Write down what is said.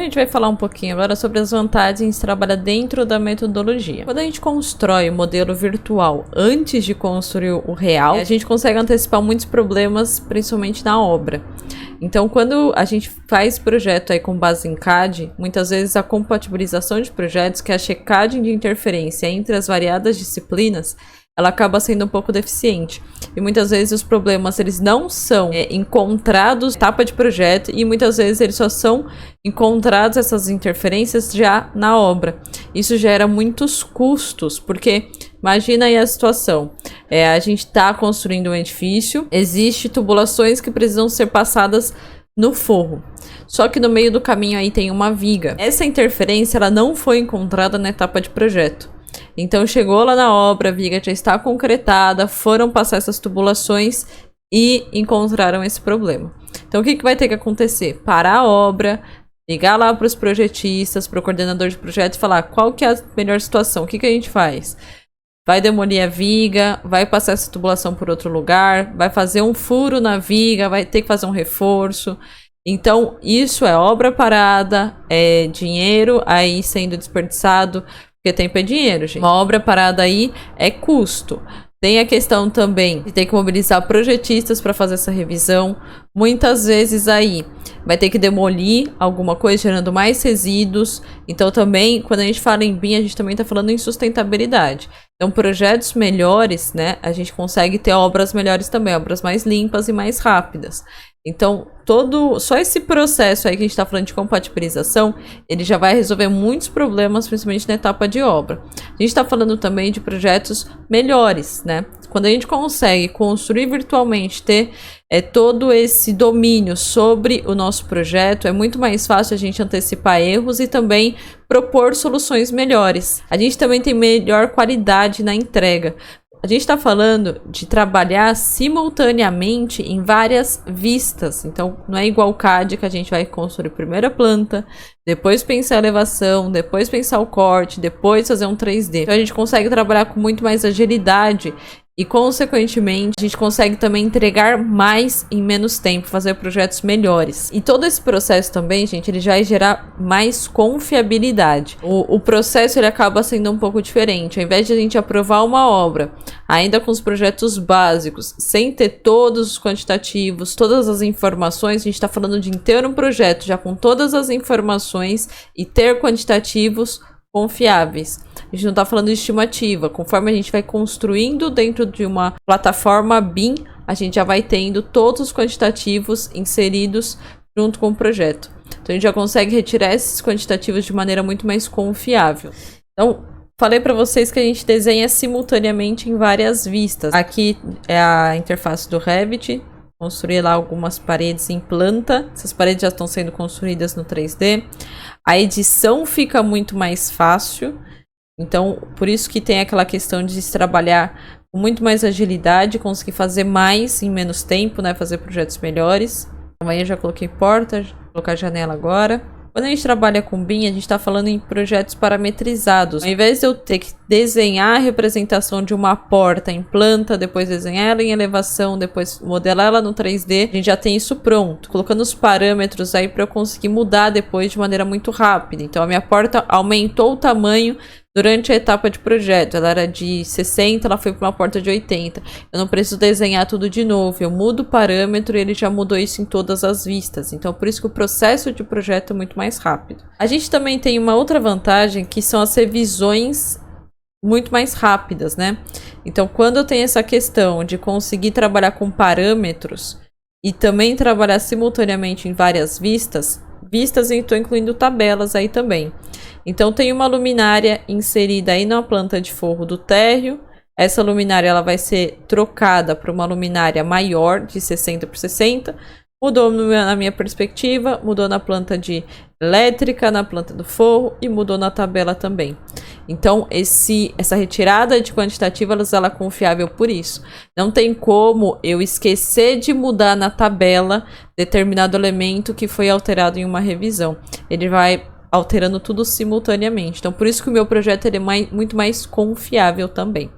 a gente vai falar um pouquinho agora sobre as vantagens de trabalhar dentro da metodologia. Quando a gente constrói o modelo virtual antes de construir o real, a gente consegue antecipar muitos problemas, principalmente na obra. Então, quando a gente faz projeto aí com base em CAD, muitas vezes a compatibilização de projetos, que é a checagem de interferência entre as variadas disciplinas, ela acaba sendo um pouco deficiente. E muitas vezes os problemas eles não são encontrados na etapa de projeto, e muitas vezes eles só são encontrados, essas interferências, já na obra. Isso gera muitos custos, porque imagina aí a situação. A gente está construindo um edifício, existem tubulações que precisam ser passadas no forro. Só que no meio do caminho aí tem uma viga. Essa interferência ela não foi encontrada na etapa de projeto. Então chegou lá na obra, a viga já está concretada, foram passar essas tubulações e encontraram esse problema. Então o que vai ter que acontecer? Parar a obra, ligar lá para os projetistas, para o coordenador de projeto e falar qual que é a melhor situação, o que a gente faz? Vai demolir a viga, vai passar essa tubulação por outro lugar, vai fazer um furo na viga, vai ter que fazer um reforço. Então isso é obra parada, é dinheiro aí sendo desperdiçado. Porque tempo é dinheiro, gente. Uma obra parada aí é custo. Tem a questão também de ter que mobilizar projetistas para fazer essa revisão. Muitas vezes aí vai ter que demolir alguma coisa, gerando mais resíduos. Então também, quando a gente fala em BIM, a gente também está falando em sustentabilidade. Então projetos melhores, né? A gente consegue ter obras melhores também, obras mais limpas e mais rápidas. Então, só esse processo aí que a gente está falando de compatibilização, ele já vai resolver muitos problemas, principalmente na etapa de obra. A gente está falando também de projetos melhores, né? Quando a gente consegue construir virtualmente, ter todo esse domínio sobre o nosso projeto, é muito mais fácil a gente antecipar erros e também propor soluções melhores. A gente também tem melhor qualidade na entrega. A gente está falando de trabalhar simultaneamente em várias vistas. Então, não é igual o CAD que a gente vai construir primeiro a planta, depois pensar a elevação, depois pensar o corte, depois fazer um 3D. Então, a gente consegue trabalhar com muito mais agilidade e, consequentemente, a gente consegue também entregar mais em menos tempo, fazer projetos melhores. E todo esse processo também, gente, ele já vai gerar mais confiabilidade. O processo ele acaba sendo um pouco diferente. Ao invés de a gente aprovar uma obra, ainda com os projetos básicos, sem ter todos os quantitativos, todas as informações, a gente está falando de ter um projeto já com todas as informações e ter quantitativos confiáveis. A gente não está falando de estimativa. Conforme a gente vai construindo dentro de uma plataforma BIM, a gente já vai tendo todos os quantitativos inseridos junto com o projeto. Então a gente já consegue retirar esses quantitativos de maneira muito mais confiável. Então, falei para vocês que a gente desenha simultaneamente em várias vistas. Aqui é a interface do Revit. Construir lá algumas paredes em planta. Essas paredes já estão sendo construídas no 3D. A edição fica muito mais fácil. Então, por isso que tem aquela questão de se trabalhar com muito mais agilidade, conseguir fazer mais em menos tempo, né? Fazer projetos melhores. Amanhã eu já coloquei porta, vou colocar janela agora. Quando a gente trabalha com BIM, a gente está falando em projetos parametrizados. Ao invés de eu ter que desenhar a representação de uma porta em planta, depois desenhar ela em elevação, depois modelar ela no 3D, a gente já tem isso pronto, colocando os parâmetros aí para eu conseguir mudar depois de maneira muito rápida. Então a minha porta aumentou o tamanho durante a etapa de projeto. Ela era de 60, ela foi para uma porta de 80. Eu não preciso desenhar tudo de novo. Eu mudo o parâmetro e ele já mudou isso em todas as vistas. Então, por isso que o processo de projeto é muito mais rápido. A gente também tem uma outra vantagem, que são as revisões muito mais rápidas, né? Então, quando eu tenho essa questão de conseguir trabalhar com parâmetros e também trabalhar simultaneamente em várias vistas, eu estou incluindo tabelas aí também. Então tem uma luminária inserida aí na planta de forro do térreo. Essa luminária ela vai ser trocada para uma luminária maior de 60 por 60. Mudou na minha perspectiva, mudou na planta de elétrica, na planta do forro e mudou na tabela também. Então essa retirada de quantitativa ela é confiável por isso. Não tem como eu esquecer de mudar na tabela determinado elemento que foi alterado em uma revisão. Ele vai alterando tudo simultaneamente. Então, por isso que o meu projeto ele é muito mais confiável também.